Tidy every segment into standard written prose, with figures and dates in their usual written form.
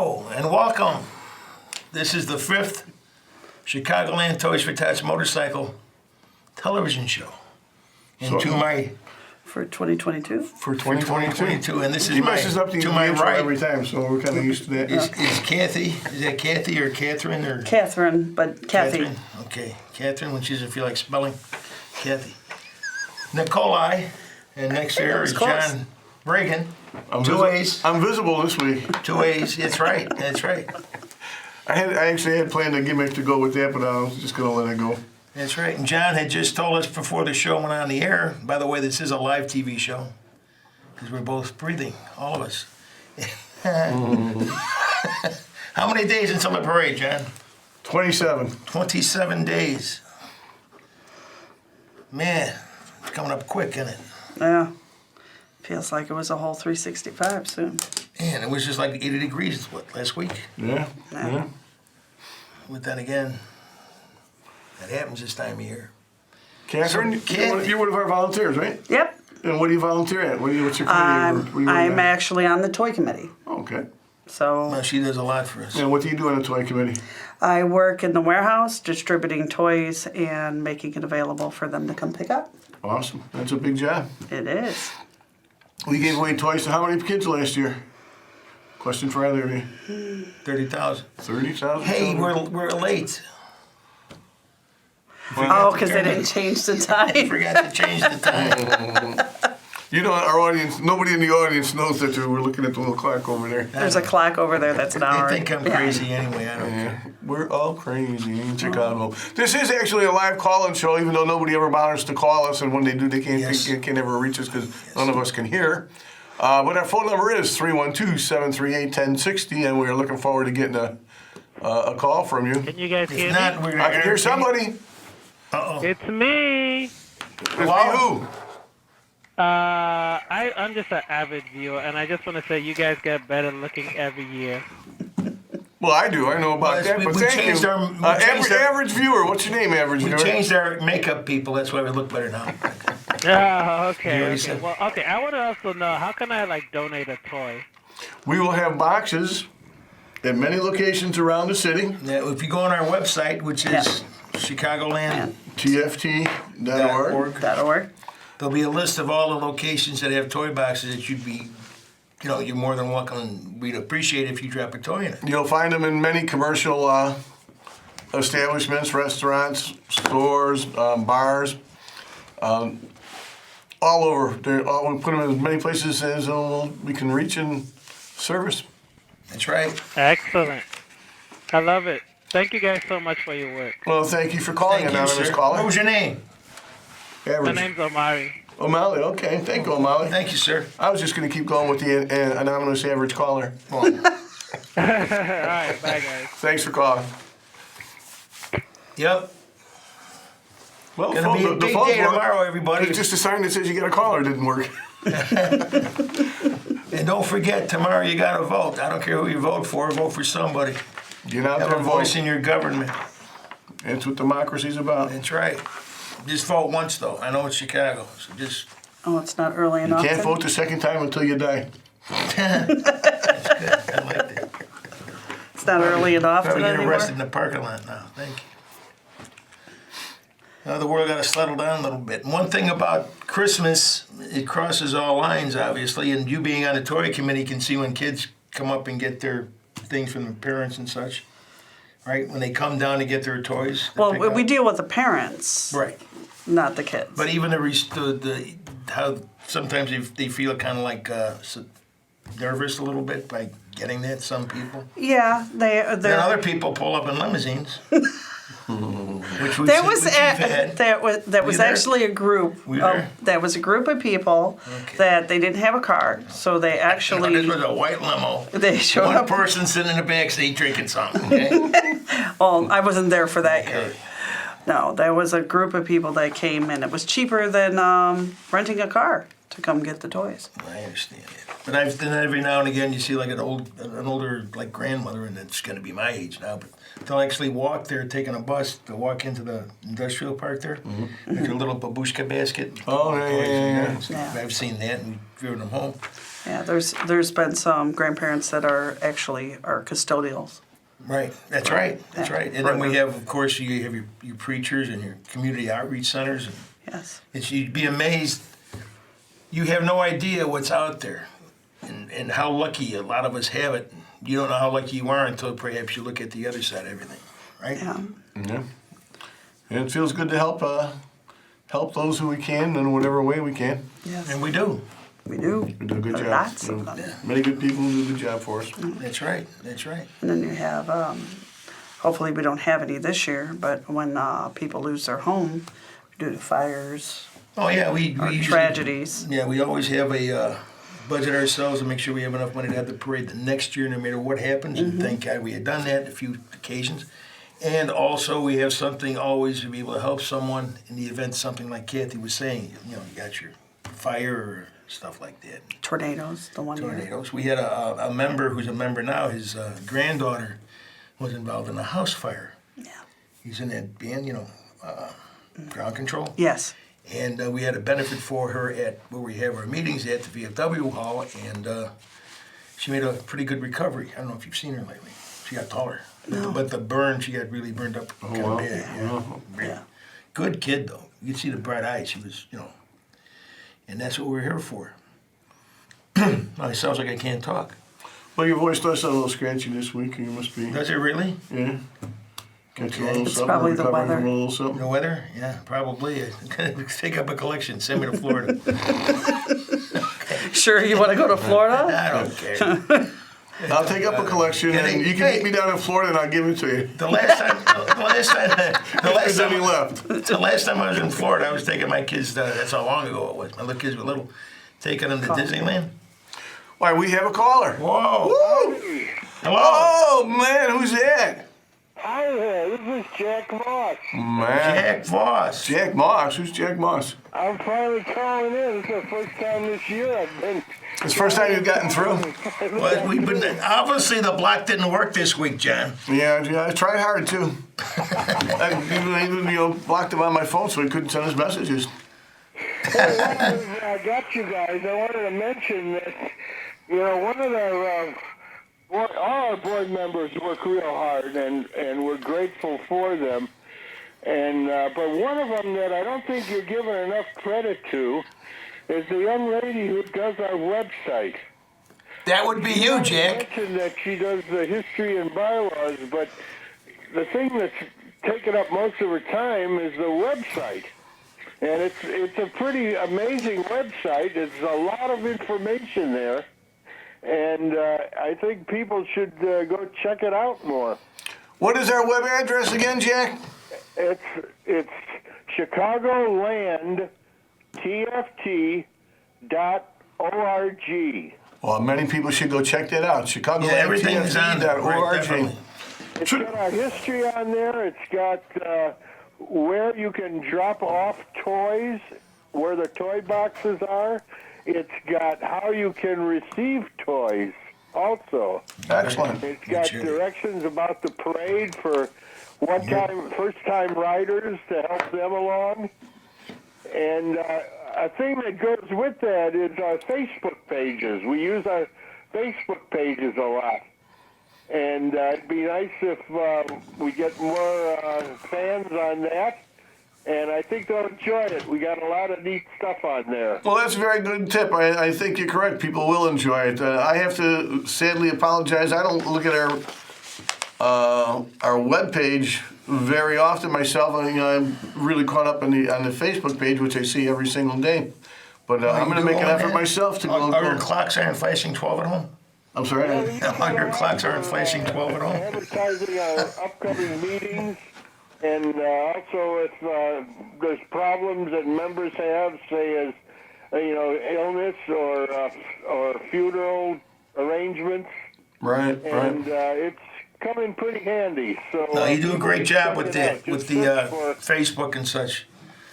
Hello and welcome. This is the 5th Chicagoland Toys for Tots motorcycle television show. And For 2022? For 2022, and this is He messes up the to my intro right every time, so we're kind of used to that. is Kathy. Is that Kathy or Catherine or Catherine, but Kathy. Catherine? Okay, Catherine. When she doesn't feel like spelling, Kathy. Nikolai, and next to her is close. John Reagan. I'm Two A's. I'm visible this week. 2 A's. That's right. That's right. I actually had planned a gimmick to go with that, but I was just going to let it go. That's right. And John had just told us before the show went on the air, by the way, this is a live TV show, because we're both breathing, all of us. How many days until the parade, John? 27. 27 days. Man, it's coming up quick, isn't it? Yeah. Feels like it was a whole 365 soon. Man, it was just like 80 degrees, last week? Yeah. But then again, that happens this time of year. Catherine, So, you're one of our volunteers, right? Yep. And what do you volunteer at? What's your committee? I'm actually on the toy committee. Okay. So Well, she does a lot for us. And what do you do on the toy committee? I work in the warehouse distributing toys and making it available for them to come pick up. Awesome. That's a big job. It is. We gave away toys to how many kids last year? Question for either of you. 30,000. 30,000? Hey, we're late. Oh, because they didn't change the I time. forgot to change the time. You know, our audience, nobody in the audience knows that we're looking at the little clock over there. There's a clock over there that's an hour. They think I'm behind. crazy anyway. I don't care. Yeah, we're all crazy in Chicago. This is actually a live call-in show, even though nobody ever bothers to call us, and when they do, they can't ever reach us because none of us can hear. But our phone number is 312-738-1060, and we are looking forward to getting a call from you. Can you guys hear If not, me? we're I gonna can hear somebody. Uh-oh. It's me. It's me who? I'm just an avid viewer, and I just want to say you guys get better looking every year. Well, I do. I know about Well, that, but we thank changed you. our- we changed our- Average viewer. What's your name, average We viewer? changed our makeup people. That's why we look better now. Oh, okay. You already Okay. said- Well, okay. I want to also know how can I donate a toy? We will have boxes at many locations around the city. Now, if you go on our website, which is Chicagoland.org, TFT.org. .org. there'll be a list of all the locations that have toy boxes that you'd be, you're more than welcome. And we'd appreciate it if you drop a toy in it. You'll find them in many commercial establishments, restaurants, stores, bars, all over. We put them in as many places as we can reach and service. That's right. Excellent. I love it. Thank you guys so much for your work. Well, thank you for calling, Thank you, anonymous sir. caller. What was your name? My Average. name's Omari. O'Malley, okay. Thank you, O'Malley. Thank you, sir. I was just going to keep going with the anonymous average caller. Well, All right. Bye, guys. Thanks for calling. yep. Well, Gonna be a big phones day work. tomorrow, everybody. It's just a sign that says you got a caller. It didn't work. And don't forget, tomorrow you got to vote. I don't care who you vote for somebody. Get out Have there a and voice vote. in your government. That's what democracy's about. That's right. Just vote once, though. I know it's Chicago, so just... Oh, it's not early You enough. can't vote the second time until you die. I like that. It's not early enough Probably get anymore. arrested in the parking lot now. Thank you. Now the world got to settle down a little bit. One thing about Christmas, it crosses all lines, obviously, and you being on the toy committee can see when kids come up and get their things from their parents and such, right? When they come down to get their toys. to Well, pick we up. deal with the parents, Right. not the kids. But even the how sometimes they feel kind of like nervous a little bit by getting that. Some people. Yeah, Then they're. other people pull up in limousines. Which we've There seen- was which we've had. there was Were you there? actually a group. Were you there? There was a group of people Okay. that they didn't have a car, so they This actually was a white limo. they showed One up. person sitting in the back seat drinking something. Okay. Well, I wasn't there for that year. Okay. No, there was a group of people that came, and it was cheaper than renting a car to come get the toys. I understand it. But then every now and again you see like an older like grandmother, and it's going to be my age now, but they'll actually walk there, taking a bus to walk into the industrial park there with their little babushka basket. Oh, yeah. Yeah. I've seen that and driven them home. Yeah, there's been some grandparents that are actually are custodials. Right, that's right, that's Yeah. right. And then we have, of course, you have your preachers and your community outreach centers. And Yes. you'd be amazed. You have no idea what's out there and how lucky a lot of us have it. You don't know how lucky you are until perhaps you look at the other side of everything, right? Yeah. Yeah. And it feels good to help those who we can in whatever way we can. Yes. And we do. We do. We do a good job. Lots You of know, them. Many good people who do a good job for us. That's right, that's right. And then you have, hopefully we don't have any this year, but when people lose their home due to fires Oh, yeah, we or usually- tragedies. Yeah, we always have a budget ourselves to make sure we have enough money to have the parade the next year, no matter what happens. And thank God we had done that a few occasions. And also, we have something always to be able to help someone in the event something like Kathy was saying. You know, you got your fire or stuff like that. Tornadoes, the one year. Tornadoes. We had a member who's a member now. His granddaughter was involved in a house fire. Yeah. He's in that band, Ground Control. Yes. And we had a benefit for her at where we have our meetings at the VFW hall, and she made a pretty good recovery. I don't know if you've seen her lately. She got taller. No. But the burn, she got really burned up kind wow. of bad. Yeah. Yeah. Good kid, though. You could see the bright eyes. She was, and that's what we're here for. It sounds like I can't talk. Well, your voice does sound a little scratchy this week. You must be. Does it really? Yeah. Catch a Okay. little It's something. probably the recovering weather. from a little something. The weather? Yeah, probably. Take up a collection. Send me to Florida. Sure, you want to go to Florida? I don't care. I'll take up a collection, Yeah, and you can hey. meet me down in Florida, and I'll give it to you. The last There's any time left. the last time I was in Florida, I was taking my kids. That's how long ago it was. My little kids were little. Taking them to Disneyland. Why, we have a caller. Whoa! Woo! Hello. Oh, man, who's that? Hi there, this is Jack Moss. Man. Jack Voss. Jack Moss. Who's Jack Moss? I'm finally calling in. It's the first time this year I've been. It's the first time you've gotten through. Well, we've been obviously the block didn't work this week, John. Yeah, I tried hard, too. I even blocked him on my phone so he couldn't send us messages. I got you guys. I wanted to mention that, one of the, all our board members work real hard, and we're grateful for them. And but one of them that I don't think you're giving enough credit to is the young lady who does our website. That would be you, Jack. Mentioned that she does the history and bylaws, but the thing that's taken up most of her time is the website. And it's a pretty amazing website. There's a lot of information there. And I think people should go check it out more. What is our web address again, Jack? It's ChicagolandTFT.org. Well, many people should go check that out. Yeah, everything is on there. Right, ChicagolandTFT.org. definitely. It's got our history on there. It's got where you can drop off toys, where the toy boxes are. It's got how you can receive toys also. Excellent. It's got Sure. directions about the parade for first-time riders to help them along. And a thing that goes with that is our Facebook pages. We use our Facebook pages a lot. And it'd be nice if we get more fans on that. And I think they'll enjoy it. We got a lot of neat stuff on there. Well, that's a very good tip. I think you're correct. People will enjoy it. I have to sadly apologize. I don't look at our web page very often myself. I'm really caught up on the Facebook page, which I see every single day. But I'm going to make an effort myself to go. Our clocks aren't flashing 12 at home. I'm sorry. Your clocks aren't flashing 12 at home. Advertising our upcoming meetings. And also, if there's problems that members have, say as illness or funeral arrangements, Right. and it's come in pretty handy. So No, you do a great job with check the it out. with Just the search for Facebook and such.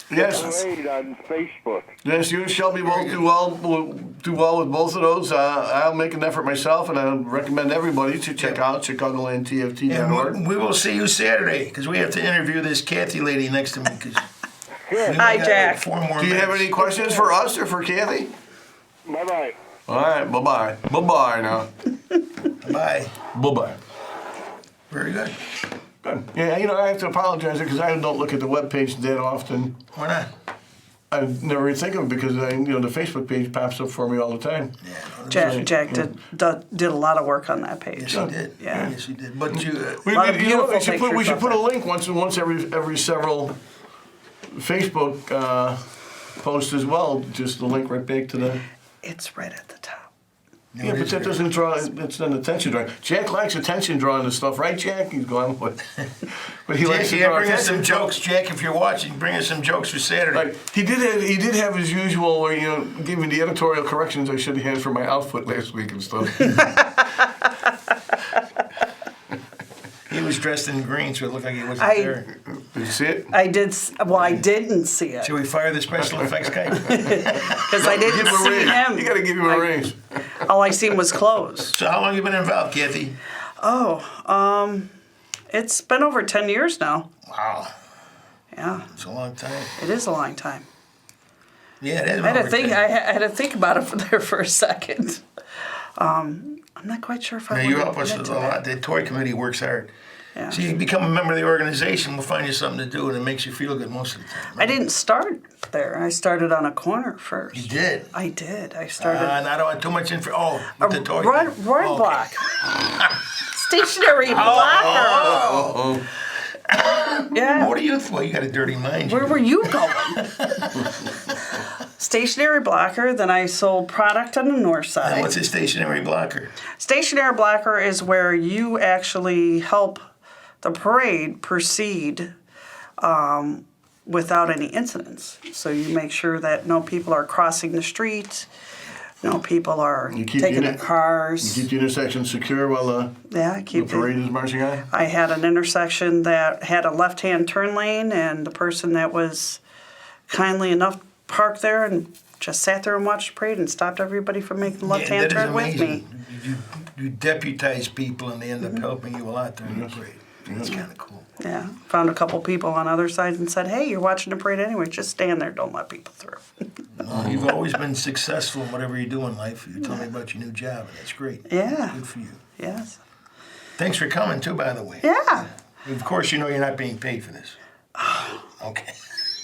Yes. Parade on Facebook. Yes, you and Shelby both do well with both of those. I'll make an effort myself, and I recommend everybody to check out ChicagolandTFT.org. And we will see you Saturday because we have to interview this Kathy lady next to me. Hi, Jack. 4 more Do you have minutes. any questions for us or for Kathy? Bye-bye. All right, bye-bye. Bye-bye now. Bye. Bye-bye. Very good. Good. Yeah, you know, I have to apologize because I don't look at the webpage that often. Why not? I never even think of it because the Facebook page pops up for me all the time. Yeah. Jack did a lot of work on that page. Yes, he did. Yeah. Yes, he did. But you, lot of beautiful we should pictures put of a link once every several Facebook posts as well. Just the link right back to the. It's right at the top. Yeah, but that doesn't draw. It's not attention drawing. Jack likes attention drawing and stuff, right, Jack? He's going, but he likes to Jack, draw bring us some attention. jokes, Jack. If you're watching, bring us some jokes for Saturday. Like he did have his usual where give me the editorial corrections I should have had for my outfit last week and stuff. He was dressed in green, so it looked like he wasn't I- there. Did you see it? I didn't see it Should we fire the special effects guy? because I didn't Give him a see raise. him. You got to give him a raise. All I seen was clothes. So how long you been involved, Kathy? It's been over 10 years now. Wow, Yeah, it's a long time. it is a long time. Yeah, it is. I had to think. I had to think about it there for a second. I'm not quite sure if I. Now, want you to help us a admit to that. lot. The toy committee works hard. Yeah. So you become a member of the organization, we'll find you something to do, and it makes you feel good most of the time. I didn't start there. I started on a corner first. You did. I did. I started. And I don't want too much info. Oh, with the toy. Run Okay. block. Stationary blocker. Oh, Yeah. What are you? Well, you got a dirty mind. Where were you going? Stationary blocker. Then I sold product on the north And side. what's a stationary blocker? Stationary blocker is where you actually help the parade proceed without any incidents. So you make sure that no people are crossing the street, no people are You keep taking the their cars. keep the intersection secure while Yeah, the keep parade is marching on. I had an intersection that had a left-hand turn lane, and the person that was kindly enough parked there and just sat there and watched the parade and stopped everybody from making the left-hand that is turn with me. amazing. You deputize people, and they end up helping you a lot during the parade. That's kind of cool. Yeah, found a couple people on other sides and said, "Hey, you're watching the parade anyway. Just stand there. Don't let people through." Well, you've always been successful in whatever you do in life. You told me about your new job, and that's great. Yeah. Good for you. Yes. Thanks for coming, too, by the way. Yeah. Of course, you know you're not being paid for this. Okay.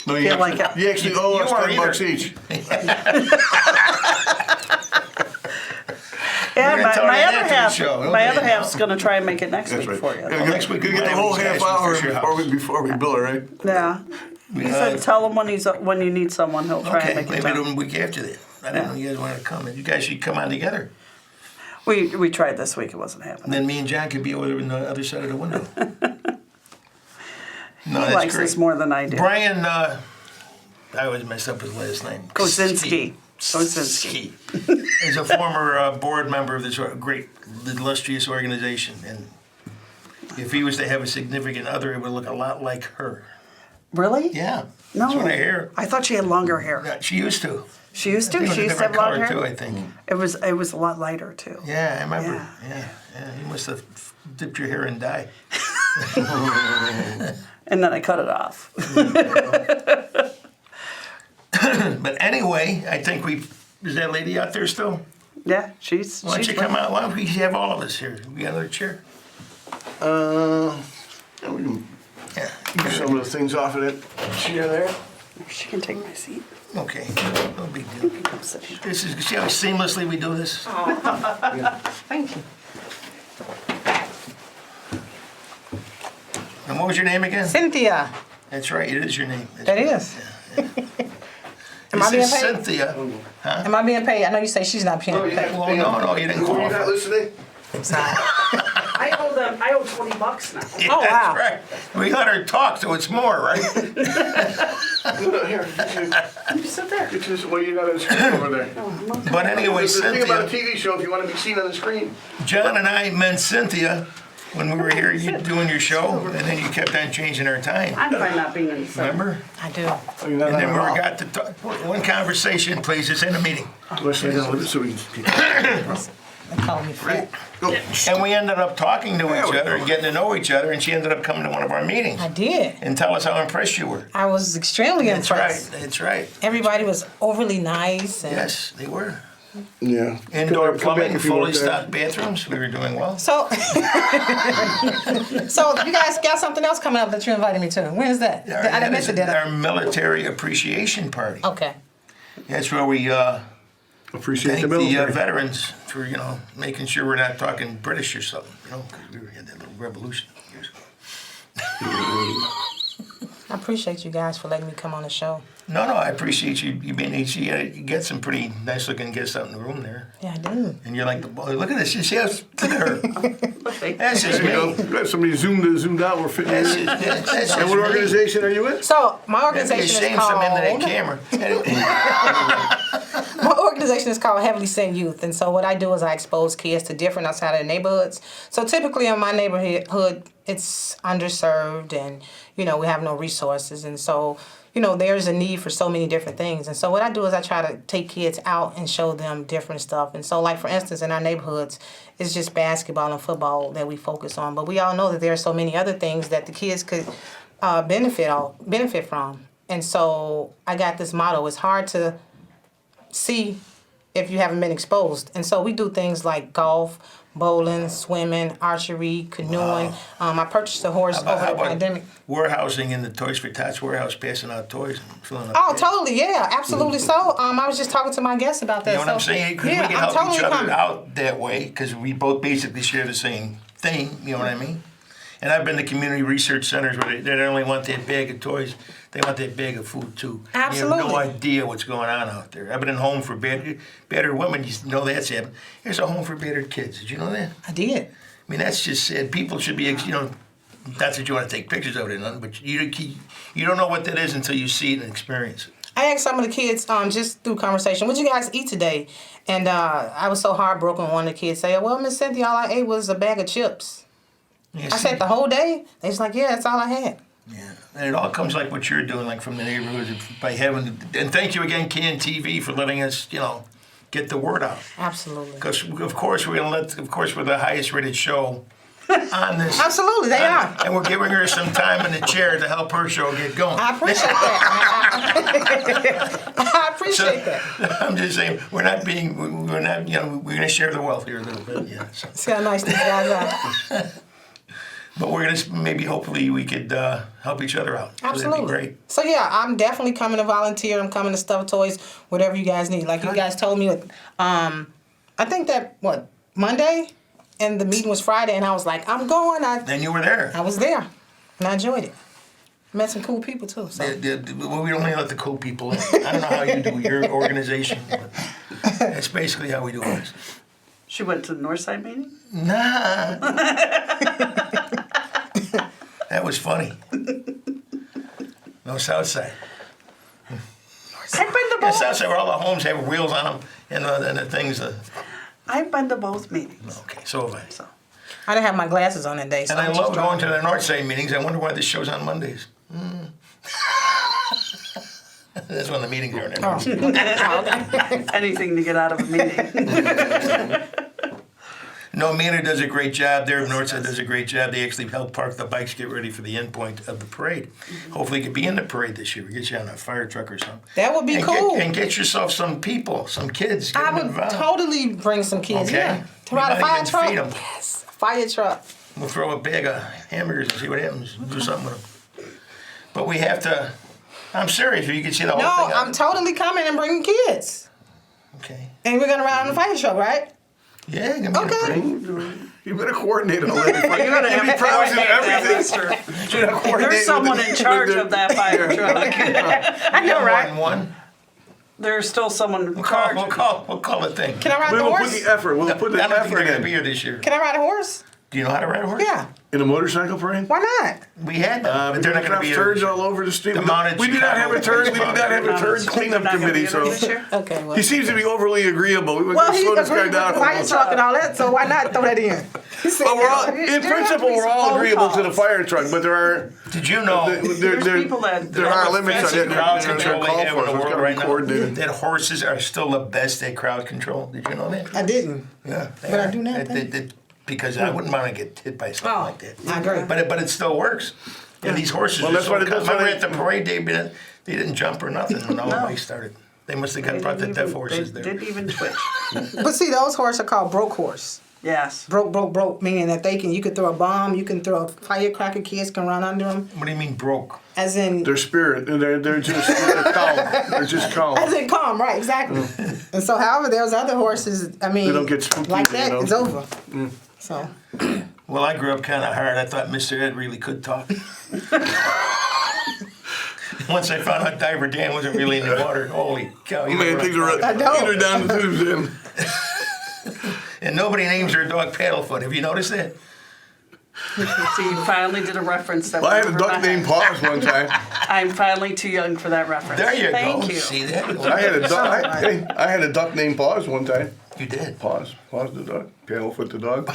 No, Feel like you actually owe us you are $10 either. each. Yeah, We're gonna tell my you other after the half. show. My Okay, other now. half's gonna try and make it next That's week right. for you. Gotta next week we get the might whole have half these guys hour fix your before we bill her, right? Yeah. He said, "Tell him when you need someone, he'll try Okay, and make it maybe done." the week after that. I didn't know you guys wanted to come. You guys should come on together. We tried this week. It wasn't And happening. then me and John could be over on the other side of the window. No, He that's likes great. this more than I do. Brian, I always mess up his last name. Kozinski. Kozinski. He's a former board member of this great, illustrious organization. And if he was to have a significant other, it would look a lot like her. Really? Yeah. No. That's what I hear. I thought she had longer hair. Yeah, she used to. She used It to. was She a used to have different long color, hair. too, I think. It was a lot lighter too. Yeah, I remember. Yeah. Yeah. You must have dipped your hair in dye. And then I cut it off. But anyway, I think is that lady out there still? Yeah, she's. Why don't you come out? Why don't we have all of us here? We got another chair? Yeah, we can Yeah. get some of the things off of that chair there. She can take my seat. Okay. No big deal. Come sit here. This is, see how seamlessly we do this? Thank you. And what was your name again? Cynthia. That's right, it is your name. That's That right. is. Am I This being is paid? Cynthia. Am I being paid? I know you say she's not being paid. Well, no, you didn't Were you qualify. not listening? I owe $20 now. Yeah, Oh, wow. That's right. We let her talk, so it's more, right? Here, You sit there. get you, well, you got a screen over there. But anyway, The thing about a Cynthia, TV show, if you want to be seen on the screen. John and I met Cynthia when we were here you doing your show, and then you kept on changing our time. I'm fine not being in the sun. Remember? I do. Oh, you're not And then on we at all. got to talk. One conversation, please. It's in a meeting. Let's lay down so we can. They call me fat. Go. And we ended up talking to each other and getting to know each other, and she ended up coming to one of our meetings I did. and tell us how impressed you were. I was extremely That's right. impressed. That's right. Everybody was overly nice. And Yes, they were. Yeah. Indoor Come back plumbing, if you fully want that. stocked bathrooms. We were doing well. So, so you guys got something else coming up that you invited me to. When is that? I didn't miss it, did I? Our military appreciation party. Okay. That's where we Appreciate thank the the military. veterans for making sure we're not talking British or something. 'Cause we had that little revolution years ago. I appreciate you guys for letting me come on the show. No, I appreciate you being here. You get some pretty nice looking guests out in the room there. Yeah, I do. And you're like the boy. Look at this. You see how, look at her. That's just There you me. go. Got somebody zoomed out. We're fitting That's in. just, that's just And what me. organization are you with? So my That'd be a organization shame is some into that called camera. my organization is called Heavily Sent Youth, and so what I do is I expose kids to different outside of their neighborhoods. So typically in my neighborhood, it's underserved, and we have no resources, and so there's a need for so many different things. And so what I do is I try to take kids out and show them different stuff. And so, like for instance, in our neighborhoods, it's just basketball and football that we focus on. But we all know that there are so many other things that the kids could benefit from. And so I got this motto: it's hard to see if you haven't been exposed. And so we do things like golf, bowling, swimming, archery, canoeing. I purchased a horse over the pandemic. Warehousing in the Toys for Tots warehouse, passing out toys and filling up. Oh, kids. totally, yeah, absolutely so. I was just talking to my guests about that. You know what I'm So, saying? Because yeah, we can I'm help totally each other coming. out that way because we both basically share the same thing. You know what I mean? And I've been to community research centers where they don't only want that bag of toys, they want that bag of food too. You have no Absolutely. idea what's going on out there. I've been in home for battered women. You know that's happening. Here's a home for battered kids. Did you know that? I did. I mean, that's just sad. People should be, not that you want to take pictures of it or nothing, but you don't know what that is until you see it and experience it. I asked some of the kids just through conversation, "What'd you guys eat today?" And I was so heartbroken when one of the kids said, "Well, Miss Cynthia, all I ate was a bag of chips." You I see? said, "The whole day?" They was like, "Yeah, that's all I had." Yeah, and it all comes like what you're doing, like from the neighborhoods, by having. And thank you again, Can TV, for letting us, get the word out. Absolutely. Because of course we're the highest rated show on this. Absolutely, they are. And we're giving her some time in the chair to help her show get going. I appreciate that. I appreciate that. I'm just saying we're not, we're going to share the wealth here a little bit. Yeah. So. See how nice these guys are. But we're going to hopefully we could help each other out. So Absolutely. that'd be great. So yeah, I'm definitely coming to volunteer. I'm coming to stuff toys, whatever you guys need. Like you guys told me, I think that Monday, and the meeting was Friday, and I was like, I'm going. Then you were there. I was there, and I enjoyed it. Met some cool people too. So Well, we only let the cool people in. I don't know how you do your organization, but that's basically how we do ours. She went to the Northside meeting? Nah. That was funny. No, Southside. I've been to Yeah, both. Southside where all the homes have wheels on them and the things. I've been to both meetings. Okay, so have I. So I didn't have my glasses on that day. So And I I'm just love going to driving. the Northside meetings. I wonder why this show's on Mondays. That's when the meetings are. Oh. anything to get out of a meeting. No, Manor does a great job there. Northside does a great job. They actually help park the bikes, get ready for the end point of the parade. Hopefully you could be in the parade this year. We get you on a fire truck or something. That would be And cool. Get yourself some people, some kids. Get I them would involved. totally bring some kids. Okay. Yeah, to We ride a might fire even truck. feed 'em. Yes, fire truck. We'll throw a bag of hamburgers and see what happens. Do something with them. But we have to. I'm serious. You can see the whole No, thing. I'm totally coming and bringing kids. Okay. And we're gonna ride on the fire truck, right? Yeah. Give me Okay. a break. You better coordinate all that. You gotta have be promising everything. Lester. You gotta coordinate There's with someone the- in charge with the- of that fire truck. I know, right? One. There's still someone in We'll charge. call the thing. Can I ride We the will put horse? the effort. We'll put the I don't think they're effort gonna be in. here this year. Can I ride a horse? Do you know how to ride a horse? Yeah. In a motorcycle parade? Why not? We had them, but they're not going to be here. turns all over the street. The mounted We do not have a Chicago turn. We do not have a Mounted turn Chicago. cleanup Not gonna committee. be there this So year? Okay. Well, he seems to be overly agreeable. We well would he slow this guy agreed with down. the for a fire little. truck and all that, so why not throw that in? He said, Well, we're all, there in have to principle, be we're some all phone agreeable to the calls. fire truck, but there are Did you know There's people that- there are limits on fancy it. crowd They're control they called have for, in the so it's world gotta right be now? coordinated. That horses are still the best at crowd control. Did you know that? I didn't. Yeah. But I do now Because I wouldn't want to get hit by something like that. I agree. But it still works. And these horses Well, are that's so what it does. Remember at the parade, they didn't jump or nothing when all the No. bikes started. They must have got brought the deaf horses They there. didn't even twitch. But see, those horses are called broke horse. Yes. Broke, meaning that you could throw a bomb, you can throw a firecracker, kids can run under them. What do you mean broke? As in, Their spirit, they're just calm. They're just calm. as in calm, right, exactly. And so, however, there's other horses, I mean, They don't get spooky, like you that, know? it's over. So, Well, I grew up kind of hard. I thought Mr. Ed really could talk. Once I found out Diver Dan wasn't really in the water, holy cow. you Man, know things what are I'm talking I know. either down the tubes in. about. And nobody names their dog Paddlefoot. Have you noticed that? So you finally did a reference that Well, I had a was duck over my named head. Paws one time. I'm finally too young for that reference. There you Thank go. you. See that? I had a duck. I had a duck named Paws one time. You did. Paws the dog. Paddlefoot the dog.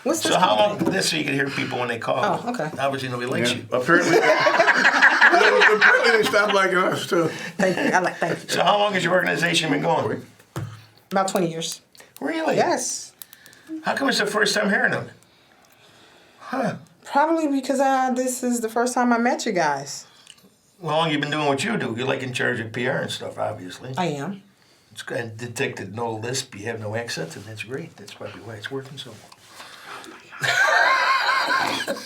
what's this? So how long? This so you can hear people when they call. Oh, okay. Obviously nobody likes you. Apparently, apparently they stopped liking us too. Thank you. Thank you. So how long has your organization been going? About 20 years. Really? Yes. How come it's the first time hearing them? Probably because this is the first time I met you guys. How long you been doing what you do? You're like in charge of PR and stuff, obviously. I am. It's good. Detected no lisp. You have no accent, and that's great. That's probably why it's working so well.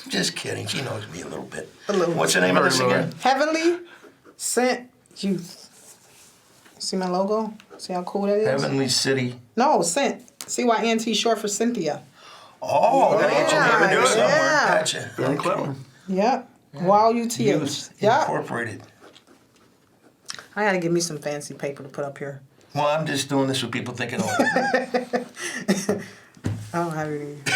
Just kidding. She knows me a little bit. A little What's the name of this again? Heavenly Sent Youth. See my logo? See how cool that is? Heavenly City. No, Sent. CYNT, short for Cynthia. Oh, gotta get your name in there Yeah, somewhere. yeah. Gotcha. Very clever. Yep. YUTH. Youth Yep. Incorporated. I gotta give me some fancy paper to put up here. Well, I'm just doing this so people thinking, oh, I don't have any paper.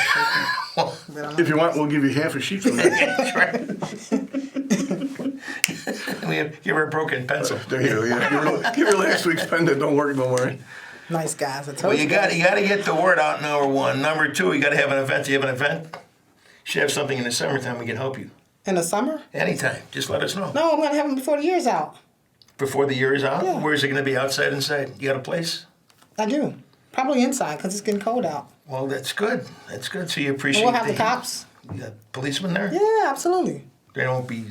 But I'm If you want, we'll give you half a sheet from that. we have, give her a broken pencil. There you go. Yeah. Give her last week's pen that don't work no more. nice guys. I told Well, you. you got to get the word out. Number one. Number two, you got to have an event. Do you have an event? You should have something in the summertime. We can help you In the summer? anytime. Just let us know No, I'm gonna have them before the year's out. before the year is out. Yeah. Where is it going to be? Outside, inside? You got a place? I do. Probably inside because it's getting cold out. Well, that's good. That's good. So you And appreciate. we'll have the cops. You got policemen there? Yeah, absolutely. They won't be.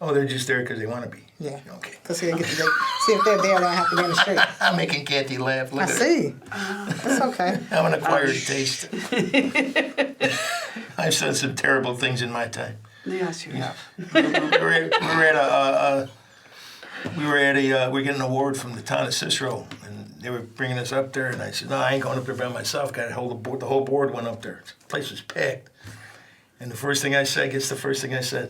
Oh, they're just there because they want to be. Yeah. Okay. Because see if they're there, they'll have to be on the street. I'm making Kathy laugh. Look I at her. see. It's okay. I'm an acquired taste. I've said some terrible things in my time. Yes, you have. we we're getting an award from the town of Cicero, and they were bringing us up there, and I said, no, I ain't going up there by myself. Got to hold the board. The whole board went up there. The place was packed. And the first thing I said,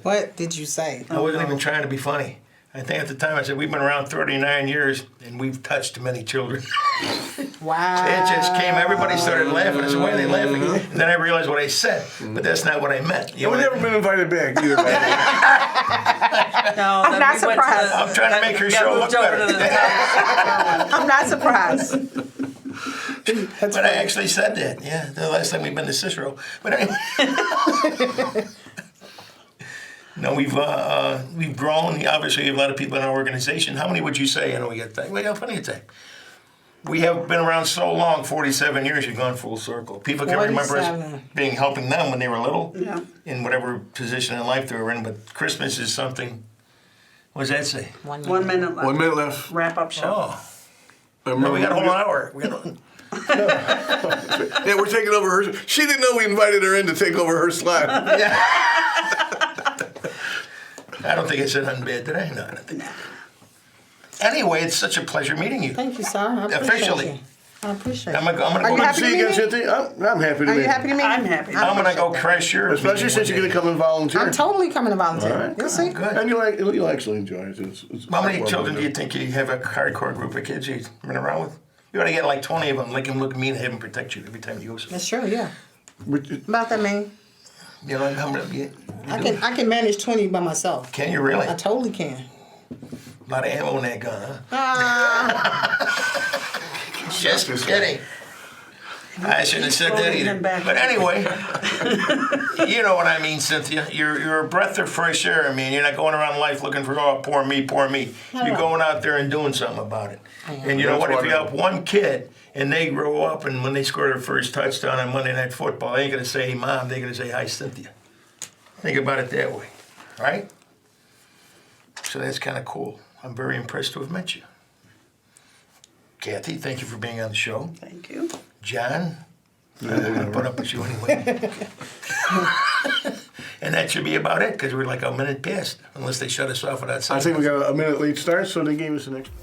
What did you say? I wasn't even trying to be funny. I think at the time I said, we've been around 39 years, and we've touched many children. Wow. It just came, everybody started laughing. I said, why are they laughing? And then I realized what I said, but that's not what I meant. You know We've what I never been invited back either. By the way. No, I'm not surprised. I'm trying to make her show look better. I'm not surprised. That's But I actually said that, yeah, the last time we've been to Cicero. But anyway. No, we've grown. Obviously, we have a lot of people in our organization. How many would you say? I know we got plenty of time. We have been around so long, 47 years, you've gone full circle. People can remember us 47. helping them when they were little, Yeah. in whatever position in life they were in. But Christmas is something, what does that say? 1 minute left. 1 minute left. Wrap up show. Oh, no, we got a whole hour. Yeah, we're taking over her. She didn't know we invited her in to take over her slot. I don't think I said nothing bad, did I? No, I don't think. Anyway, it's such a pleasure meeting you. Thank you, sir. I appreciate Officially. you. I appreciate I'm you. gonna Are you go. happy See to you meet again, me? Cynthia. I'm happy to Are meet you happy to meet me? I'm happy. I'm gonna go appreciate crash your. Especially since you're going to come and volunteer. I'm totally coming to volunteer. All right. You'll see. Good. And you'll actually enjoy it. It's How many well children do done. you think you have a hardcore group of kids you've been around with? You ought to get like 20 of them. Let them look at me and have them protect you every time you go somewhere. That's true, yeah. But About that, man. You know, how many? I can manage 20 by myself. Can you really? I totally can. A lot of ammo in that gun, huh? Ah, Just kidding. I shouldn't have said that Holding either. him back. But anyway, you know what I mean, Cynthia. You're a breath of fresh air. I mean, you're not going around life looking for, oh, poor me, poor me. You're going out there and doing something about it. And you know what? If you help one kid and they grow up and when they score their first touchdown on Monday Night Football, they ain't going to say, hey, Mom. They're going to say, hi, Cynthia. Think about it that way, right? So that's kind of cool. I'm very impressed to have met you. Kathy, thank you for being on the show. Thank you. John, I'm gonna put up with you anyway. And that should be about it, because we're like a minute past, unless they shut us off without I saying. think we got a minute late start, so they gave us an extra.